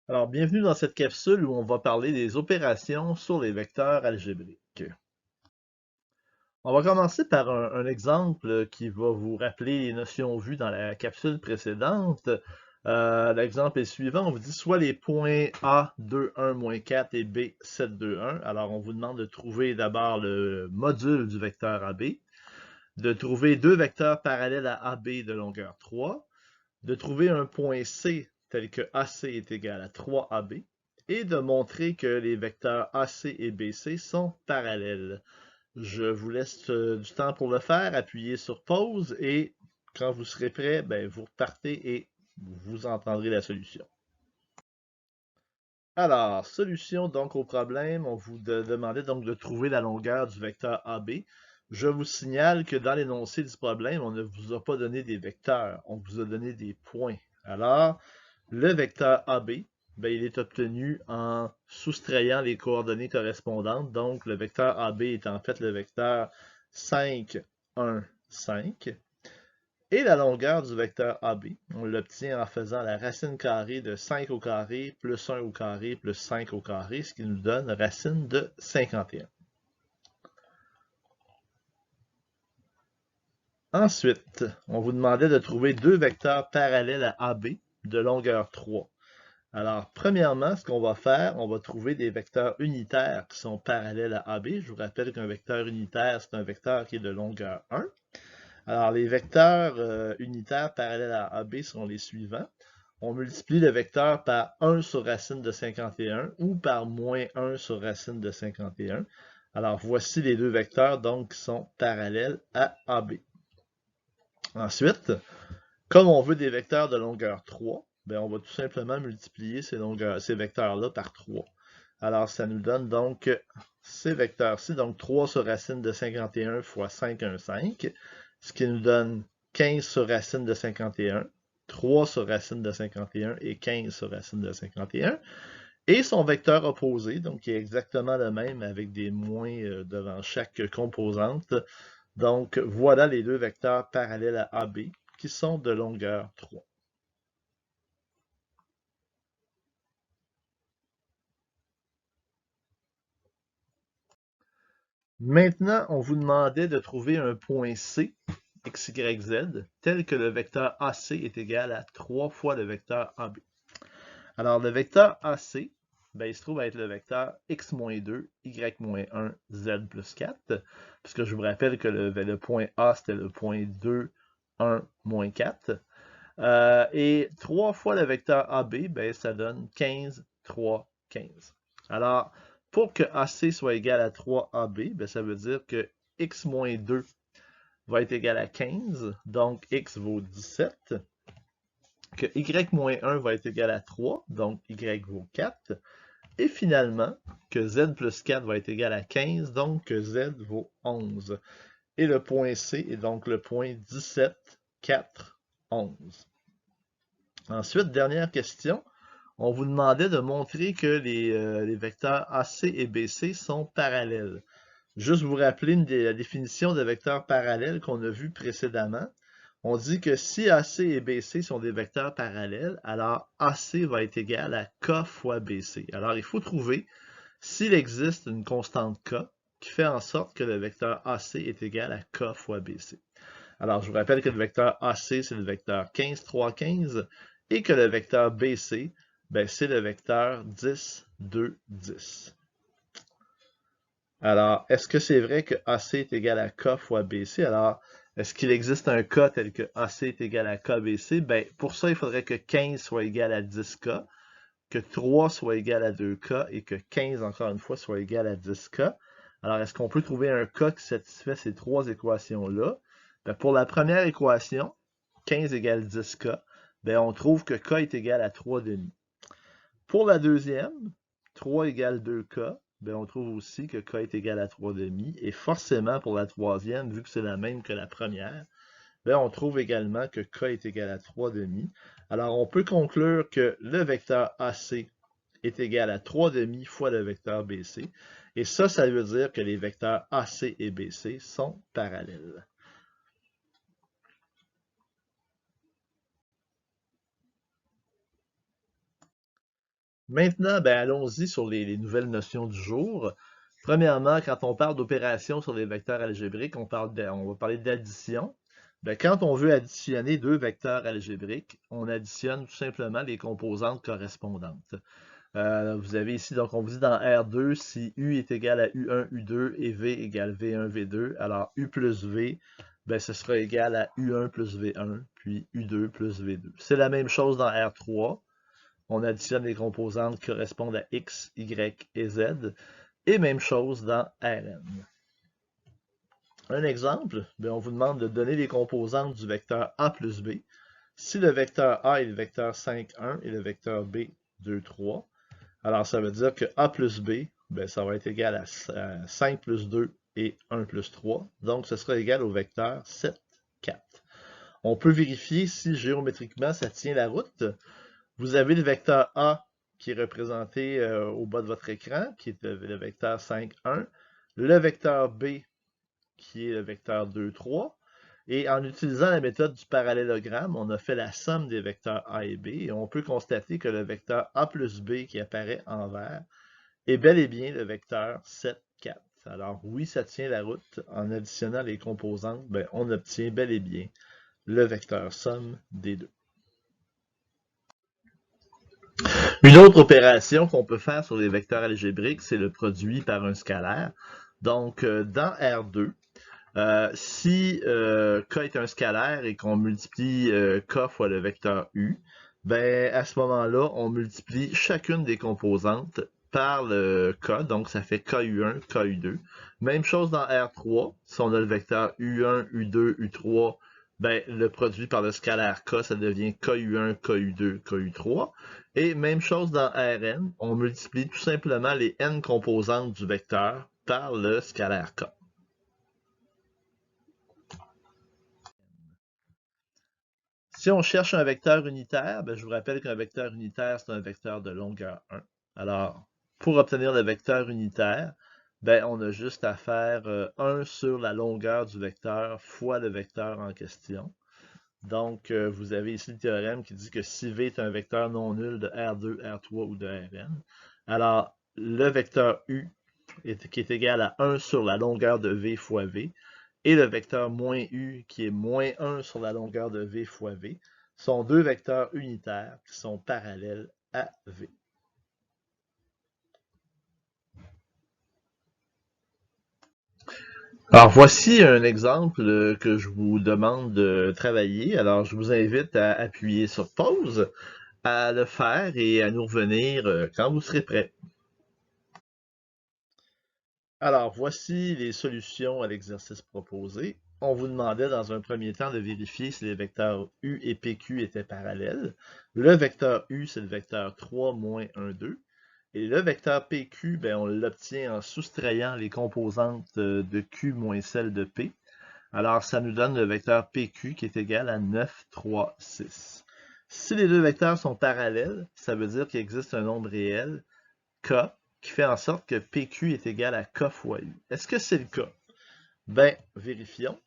Alors, bienvenue dans cette capsule où on va parler des opérations sur les vecteurs algébriques. On va commencer par un exemple qui va vous rappeler les notions vues dans la capsule précédente. L'exemple est suivant. On vous dit soit les points A, 2, 1, moins 4 et B, 7, 2, 1. Alors, on vous demande de trouver d'abord le module du vecteur AB, de trouver deux vecteurs parallèles à AB de longueur 3, de trouver un point C tel que AC est égal à 3AB et de montrer que les vecteurs AC et BC sont parallèles. Je vous laisse du temps pour le faire, appuyez sur pause et quand vous serez prêt, ben, vous repartez et vous entendrez la solution. Alors, solution donc au problème, on vous demandait donc de trouver la longueur du vecteur AB. Je vous signale que dans l'énoncé du problème, on ne vous a pas donné des vecteurs, on vous a donné des points. Alors, le vecteur AB, ben, il est obtenu en soustrayant les coordonnées correspondantes. Donc, le vecteur AB est en fait le vecteur 5, 1, 5. Et la longueur du vecteur AB, on l'obtient en faisant la racine carrée de 5 au carré plus 1 au carré plus 5 au carré, ce qui nous donne racine de 51. Ensuite, on vous demandait de trouver deux vecteurs parallèles à AB de longueur 3. Alors, premièrement, ce qu'on va faire, on va trouver des vecteurs unitaires qui sont parallèles à AB. Je vous rappelle qu'un vecteur unitaire, c'est un vecteur qui est de longueur 1. Alors, les vecteurs unitaires parallèles à AB sont les suivants. On multiplie le vecteur par 1 sur racine de 51 ou par moins 1 sur racine de 51. Alors, voici les deux vecteurs donc qui sont parallèles à AB. Ensuite, comme on veut des vecteurs de longueur 3, ben on va tout simplement multiplier ces vecteurs-là par 3. Alors, ça nous donne donc ces vecteurs-ci, donc 3 sur racine de 51 fois 5, 1, 5, ce qui nous donne 15 sur racine de 51, 3 sur racine de 51 et 15 sur racine de 51. Et son vecteur opposé, donc qui est exactement le même avec des moins devant chaque composante. Donc, voilà les deux vecteurs parallèles à AB qui sont de longueur 3. Maintenant, on vous demandait de trouver un point C, x, y, z, tel que le vecteur AC est égal à 3 fois le vecteur AB. Alors, le vecteur AC, ben, il se trouve à être le vecteur x-2, y-1, z plus 4, puisque je vous rappelle que le point A, c'était le point 2, 1, moins 4. Et 3 fois le vecteur AB, ben, ça donne 15, 3, 15. Alors, pour que AC soit égal à 3AB, ben, ça veut dire que x moins 2 va être égal à 15, donc x vaut 17, que y moins 1 va être égal à 3, donc y vaut 4, et finalement, que z plus 4 va être égal à 15, donc que z vaut 11. Et le point C est donc le point 17, 4, 11. Ensuite, dernière question. On vous demandait de montrer que les vecteurs AC et BC sont parallèles. Juste vous rappeler la définition de vecteurs parallèles qu'on a vu précédemment. On dit que si AC et BC sont des vecteurs parallèles, alors AC va être égal à K fois BC. Alors, il faut trouver s'il existe une constante K qui fait en sorte que le vecteur AC est égal à K fois BC. Alors, je vous rappelle que le vecteur AC, c'est le vecteur 15, 3, 15, et que le vecteur BC, ben, c'est le vecteur 10, 2, 10. Alors, est-ce que c'est vrai que AC est égal à K fois BC? Alors, est-ce qu'il existe un K tel que AC est égal à KBC? Ben, pour ça, il faudrait que 15 soit égal à 10K, que 3 soit égal à 2K et que 15, encore une fois, soit égal à 10K. Alors, est-ce qu'on peut trouver un K qui satisfait ces trois équations-là? Ben, pour la première équation, 15 égale 10K, ben, on trouve que K est égal à 3 demi. Pour la deuxième, 3 égale 2K, ben, on trouve aussi que K est égal à 3 demi. Et forcément, pour la troisième, vu que c'est la même que la première, ben, on trouve également que K est égal à 3 demi. Alors, on peut conclure que le vecteur AC est égal à 3 demi fois le vecteur BC. Et ça veut dire que les vecteurs AC et BC sont parallèles. Maintenant, ben, allons-y sur les nouvelles notions du jour. Premièrement, quand on parle d'opérations sur les vecteurs algébriques, on va parler d'addition. Ben, quand on veut additionner deux vecteurs algébriques, on additionne tout simplement les composantes correspondantes. Vous avez ici, donc on vous dit dans R2, si U est égal à U1, U2 et V égale V1, V2, alors U plus V, ben, ce sera égal à U1 plus V1, puis U2 plus V2. C'est la même chose dans R3. On additionne les composantes qui correspondent à X, Y et Z. Et même chose dans Rn. Un exemple, ben, on vous demande de donner les composantes du vecteur A plus B. Si le vecteur A est le vecteur 5, 1 et le vecteur B, 2, 3, alors ça veut dire que A plus B, ben, ça va être égal à 5 plus 2 et 1 plus 3. Donc, ce sera égal au vecteur 7, 4. On peut vérifier si géométriquement ça tient la route. Vous avez le vecteur A qui est représenté au bas de votre écran, qui est le vecteur 5, 1. Le vecteur B qui est le vecteur 2, 3. Et en utilisant la méthode du parallélogramme, on a fait la somme des vecteurs A et B. Et on peut constater que le vecteur A plus B qui apparaît en vert est bel et bien le vecteur 7, 4. Alors oui, ça tient la route. En additionnant les composantes, ben, on obtient bel et bien le vecteur somme des deux. Une autre opération qu'on peut faire sur les vecteurs algébriques, c'est le produit par un scalaire. Donc, dans R2, si k est un scalaire et qu'on multiplie k fois le vecteur u, ben à ce moment-là, on multiplie chacune des composantes par le k, donc ça fait ku1, ku2. Même chose dans R3, si on a le vecteur u1, u2, u3, ben le produit par le scalaire k, ça devient ku1, ku2, ku3. Et même chose dans Rn, on multiplie tout simplement les n composantes du vecteur par le scalaire k. Si on cherche un vecteur unitaire, ben, je vous rappelle qu'un vecteur unitaire, c'est un vecteur de longueur 1. Alors, pour obtenir le vecteur unitaire, ben, on a juste à faire 1 sur la longueur du vecteur fois le vecteur en question. Donc, vous avez ici le théorème qui dit que si V est un vecteur non nul de R2, R3 ou de Rn, alors le vecteur U qui est égal à 1 sur la longueur de V fois V, et le vecteur moins U qui est moins 1 sur la longueur de V fois V, sont deux vecteurs unitaires qui sont parallèles à V. Alors voici un exemple que je vous demande de travailler. Alors je vous invite à appuyer sur pause, à le faire et à nous revenir quand vous serez prêt. Alors, voici les solutions à l'exercice proposé. On vous demandait dans un premier temps de vérifier si les vecteurs U et PQ étaient parallèles. Le vecteur U, c'est le vecteur 3, moins 1, 2. Et le vecteur PQ, ben, on l'obtient en soustrayant les composantes de Q moins celles de P. Alors, ça nous donne le vecteur PQ qui est égal à 9, 3, 6. Si les deux vecteurs sont parallèles, ça veut dire qu'il existe un nombre réel, K, qui fait en sorte que PQ est égal à K fois U. Est-ce que c'est le cas? Ben, vérifions.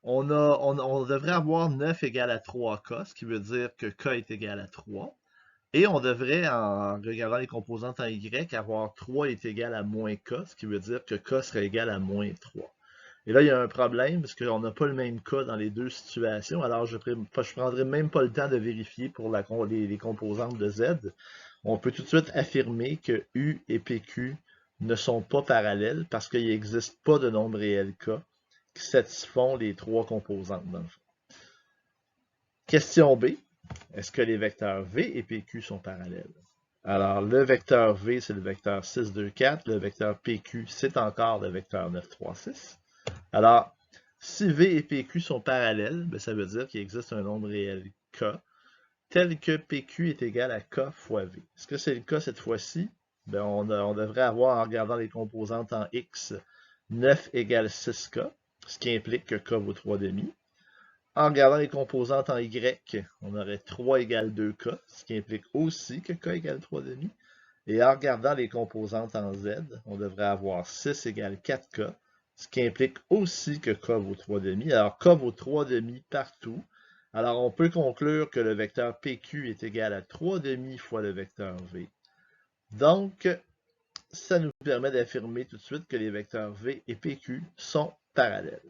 On devrait avoir 9 égale à 3K, ce qui veut dire que K est égal à 3. Et on devrait, en regardant les composantes en Y, avoir 3 est égal à moins K, ce qui veut dire que K serait égal à moins 3. Et là, il y a un problème, parce qu'on n'a pas le même K dans les deux situations. Alors, je ne prendrai même pas le temps de vérifier pour les composantes de Z. On peut tout de suite affirmer que U et PQ ne sont pas parallèles parce qu'il n'existe pas de nombre réel K qui satisfont les trois composantes dans le fond. Question B. Est-ce que les vecteurs V et PQ sont parallèles? Alors, le vecteur V, c'est le vecteur 6, 2, 4. Le vecteur PQ, c'est encore le vecteur 9, 3, 6. Alors, si V et PQ sont parallèles, ben, ça veut dire qu'il existe un nombre réel K tel que PQ est égal à K fois V. Est-ce que c'est le cas cette fois-ci? Ben, on devrait avoir, en regardant les composantes en X, 9 égale 6K, ce qui implique que K vaut 3 demi. En regardant les composantes en Y, on aurait 3 égale 2K, ce qui implique aussi que K égale 3 demi. Et en regardant les composantes en Z, on devrait avoir 6 égale 4K, ce qui implique aussi que K vaut 3 demi. Alors, K vaut 3 demi partout. Alors, on peut conclure que le vecteur PQ est égal à 3 demi fois le vecteur V. Donc, ça nous permet d'affirmer tout de suite que les vecteurs V et PQ sont parallèles.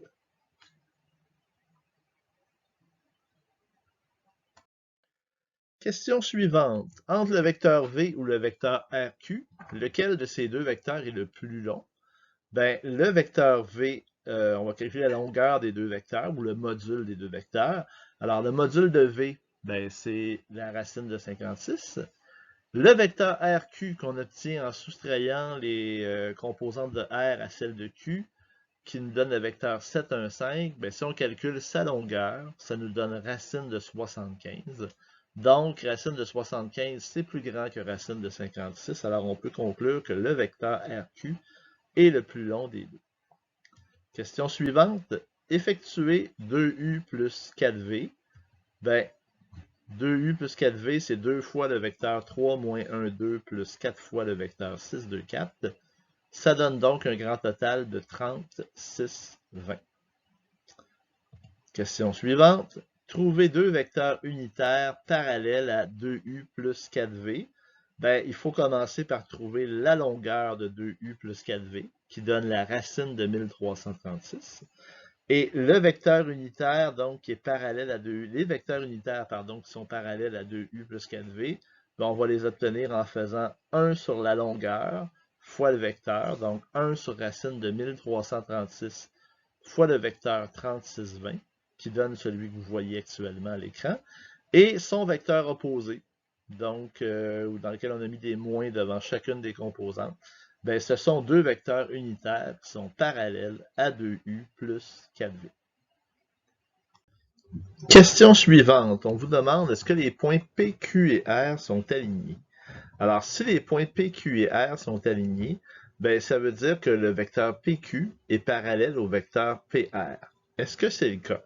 Question suivante. Entre le vecteur V ou le vecteur RQ, lequel de ces deux vecteurs est le plus long? Ben, le vecteur V, on va calculer la longueur des deux vecteurs ou le module des deux vecteurs. Alors, le module de V, ben, c'est la racine de 56. Le vecteur RQ qu'on obtient en soustrayant les composantes de R à celles de Q, qui nous donne le vecteur 7, 1, 5, ben, si on calcule sa longueur, ça nous donne racine de 75. Donc, racine de 75, c'est plus grand que racine de 56. Alors, on peut conclure que le vecteur RQ est le plus long des deux. Question suivante. Effectuer 2U plus 4V. Ben, 2U plus 4V, c'est 2 fois le vecteur 3 moins 1, 2 plus 4 fois le vecteur 6, 2, 4. Ça donne donc un grand total de 36, 20. Question suivante. Trouver deux vecteurs unitaires parallèles à 2U plus 4V. Ben, il faut commencer par trouver la longueur de 2U plus 4V, qui donne la racine de 1336. Et le vecteur unitaire, donc, qui est parallèle à 2U, les vecteurs unitaires, pardon, qui sont parallèles à 2U plus 4V, ben, on va les obtenir en faisant 1 sur la longueur fois le vecteur, donc 1 sur racine de 1336 fois le vecteur 3620, qui donne celui que vous voyez actuellement à l'écran, et son vecteur opposé, donc dans lequel on a mis des moins devant chacune des composantes. Ben, ce sont deux vecteurs unitaires qui sont parallèles à 2U plus 4V. Question suivante. On vous demande, est-ce que les points P, Q et R sont alignés? Alors, si les points P, Q et R sont alignés, ben, ça veut dire que le vecteur PQ est parallèle au vecteur PR. Est-ce que c'est le cas?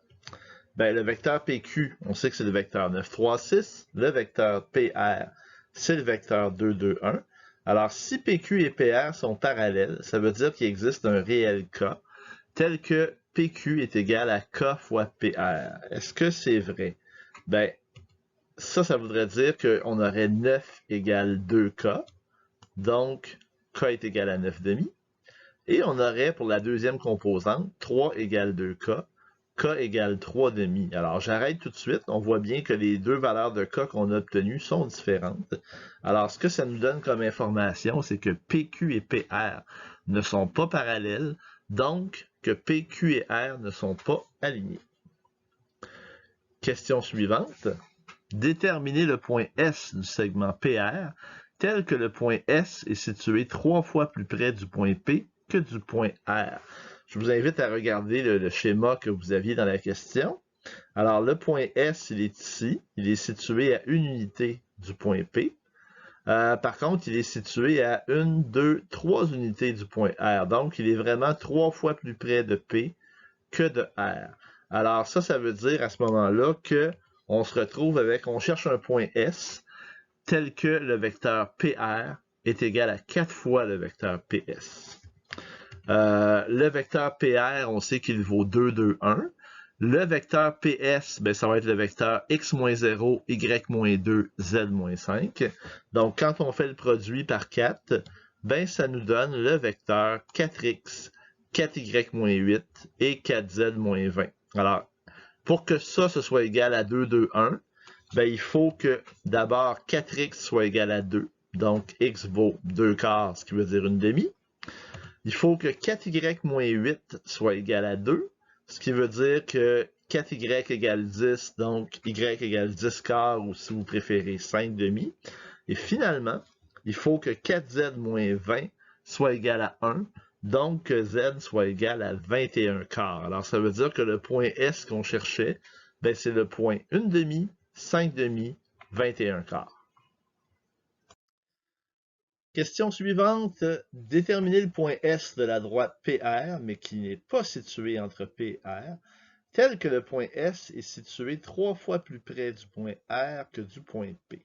Ben, le vecteur PQ, on sait que c'est le vecteur 9, 3, 6. Le vecteur PR, c'est le vecteur 2, 2, 1. Alors, si PQ et PR sont parallèles, ça veut dire qu'il existe un réel K, tel que PQ est égal à K fois PR. Est-ce que c'est vrai? Ben, ça voudrait dire qu'on aurait 9 égale 2K. Donc, K est égal à 9 demi. Et on aurait pour la deuxième composante, 3 égale 2K. K égale 3 demi. Alors, j'arrête tout de suite. On voit bien que les deux valeurs de K qu'on a obtenues sont différentes. Alors, ce que ça nous donne comme information, c'est que PQ et PR ne sont pas parallèles, donc que PQ et R ne sont pas alignés. Question suivante. Déterminer le point S du segment PR tel que le point S est situé 3 fois plus près du point P que du point R. Je vous invite à regarder le schéma que vous aviez dans la question. Alors, le point S, il est ici. Il est situé à une unité du point P. Par contre, il est situé à 1, 2, 3 unités du point R. Donc, il est vraiment 3 fois plus près de P que de R. Alors, ça veut dire à ce moment-là que on se retrouve avec, on cherche un point S tel que le vecteur PR est égal à 4 fois le vecteur PS. Le vecteur PR, on sait qu'il vaut 2, 2, 1. Le vecteur PS, ben, ça va être le vecteur x-0, y-2, z-5. Donc, quand on fait le produit par 4, ben, ça nous donne le vecteur 4x, 4y-8 et 4z-20. Alors, pour que ça, ce soit égal à 2, 2, 1, ben, il faut que d'abord 4x soit égal à 2. Donc, x vaut 2 quarts, ce qui veut dire une demi. Il faut que 4y-8 soit égal à 2, ce qui veut dire que 4y égale 10, donc y égale 10 quarts, ou si vous préférez 5 demi. Et finalement, il faut que 4z moins 20 soit égal à 1, donc que z soit égal à 21 quarts. Alors, ça veut dire que le point S qu'on cherchait, ben, c'est le point 1 demi, 5 demi, 21 quarts. Question suivante. Déterminer le point S de la droite PR, mais qui n'est pas situé entre P et R, tel que le point S est situé 3 fois plus près du point R que du point P.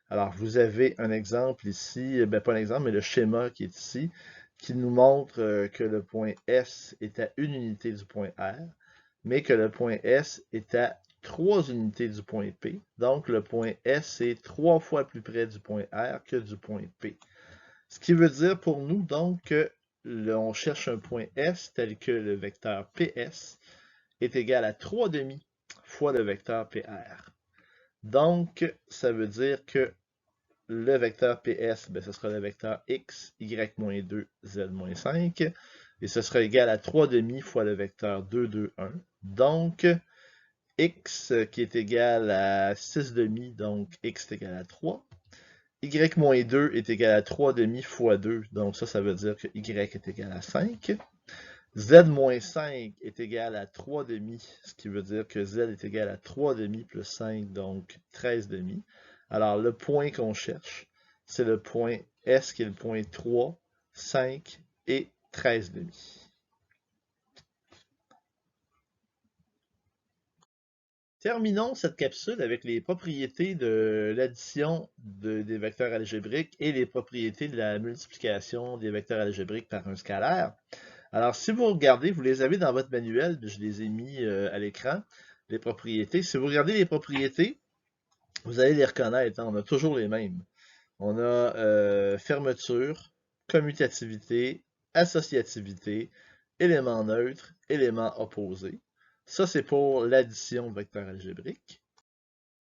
Alors, vous avez un exemple ici, ben pas un exemple, mais le schéma qui est ici, qui nous montre que le point S est à une unité du point R, mais que le point S est à 3 unités du point P. Donc, le point S est 3 fois plus près du point R que du point P. Ce qui veut dire pour nous, donc, que on cherche un point S tel que le vecteur PS est égal à 3,5 fois le vecteur PR. Donc, ça veut dire que le vecteur PS, ben, ce sera le vecteur X, Y-2, Z-5, et ce sera égal à 3,5 fois le vecteur 2, 2, 1. Donc, X qui est égal à 6,5, donc X est égal à 3. Y-2 est égal à 3,5 fois 2, donc ça veut dire que Y est égal à 5. Z-5 est égal à 3,5, ce qui veut dire que Z est égal à 3,5 plus 5, donc 13,5. Alors, le point qu'on cherche, c'est le point S qui est le point 3, 5 et 13,5. Terminons cette capsule avec les propriétés de l'addition des vecteurs algébriques et les propriétés de la multiplication des vecteurs algébriques par un scalaire. Alors, si vous regardez, vous les avez dans votre manuel, je les ai mis à l'écran, les propriétés. Si vous regardez les propriétés, vous allez les reconnaître, hein, on a toujours les mêmes. On a fermeture, commutativité, associativité, élément neutre, élément opposé. Ça, c'est pour l'addition de vecteurs algébriques.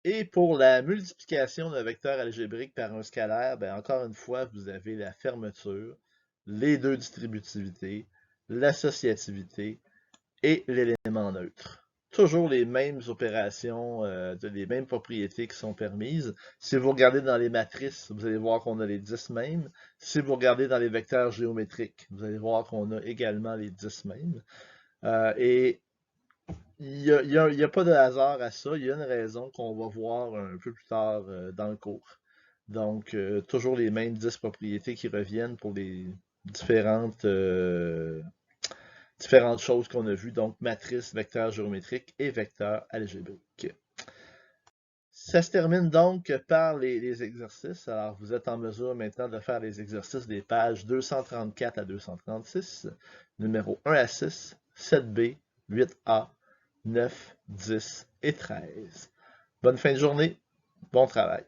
Et pour la multiplication d'un vecteur algébrique par un scalaire, ben encore une fois, vous avez la fermeture, les deux distributivités, l'associativité et l'élément neutre. Toujours les mêmes opérations, les mêmes propriétés qui sont permises. Si vous regardez dans les matrices, vous allez voir qu'on a les 10 mêmes. Si vous regardez dans les vecteurs géométriques, vous allez voir qu'on a également les 10 mêmes. Et il n'y a pas de hasard à ça. Il y a une raison qu'on va voir un peu plus tard dans le cours. Donc, toujours les mêmes 10 propriétés qui reviennent pour les différentes choses qu'on a vues, donc matrice, vecteur géométrique et vecteur algébrique. Ça se termine donc par les exercices. Alors, vous êtes en mesure maintenant de faire les exercices des pages 234 à 236, numéro 1 à 6, 7b, 8a, 9, 10 et 13. Bonne fin de journée, bon travail.